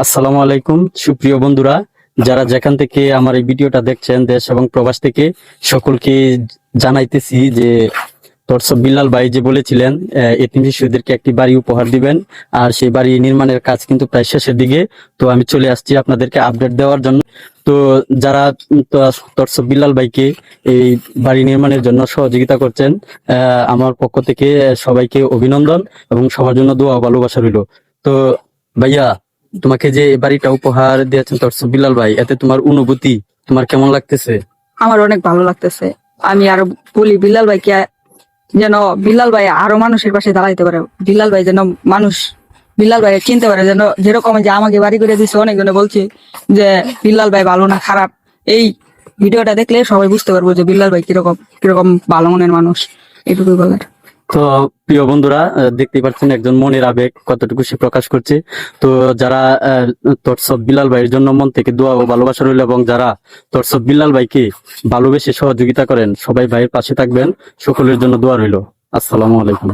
আসসালামু আলাইকুম সুপ্রিয় বন্ধুরা, যারা যেখান থেকে আমার এই ভিডিওটা দেখছেন দেশ এবং প্রবাস থেকে সকলকে জানাইতেছি যে দর্শক বিল্লাল ভাই যে বলেছিলেন এতিম শিশুদেরকে একটি বাড়ি উপহার দিবেন, আর সেই বাড়ি নির্মাণের কাজ কিন্তু প্রায় শেষের দিকে। তো আমি চলে আসছি আপনাদেরকে আপডেট দেওয়ার জন্য। তো যারা দর্শক বিল্লাল ভাইকে এই বাড়ি নির্মাণের জন্য সহযোগিতা করছেন, আমার পক্ষ থেকে সবাইকে অভিনন্দন এবং সবার জন্য দোয়া ও ভালোবাসা রইল। তো ভাইয়া, তোমাকে যে এই বাড়িটা উপহার দিয়েছেন দর্শক বিল্লাল ভাই, এতে তোমার অনুভূতি তোমার কেমন লাগতেছে? আমার অনেক ভালো লাগতেছে। আমি আরো বলি বিল্লাল ভাইকে যেন বিল্লাল ভাই আরো মানুষের পাশে দাঁড়াইতে পারে। বিল্লাল ভাই যেন মানুষ বিল্লাল ভাই চিনতে পারে, যেন যেরকম যে আমাকে বাড়ি করে দিচ্ছে অনেকজনে বলছে যে বিল্লাল ভাই ভালো না খারাপ। এই ভিডিওটা দেখলে সবাই বুঝতে পারবো যে বিল্লাল ভাই কিরকম কিরকম ভালো মনের মানুষ। এটুকুই বলার। তো প্রিয় বন্ধুরা, দেখতেই পাচ্ছেন একজন মনের আবেগ কতটুকু সে প্রকাশ করছে। তো যারা দর্শক বিল্লাল ভাইয়ের জন্য মন থেকে দোয়া ও ভালোবাসা রইল, এবং যারা দর্শক বিল্লাল ভাইকে ভালোবেসে সহযোগিতা করেন, সবাই ভাইয়ের পাশে থাকবেন। সকলের জন্য দোয়া রইল। আসসালামু আলাইকুম।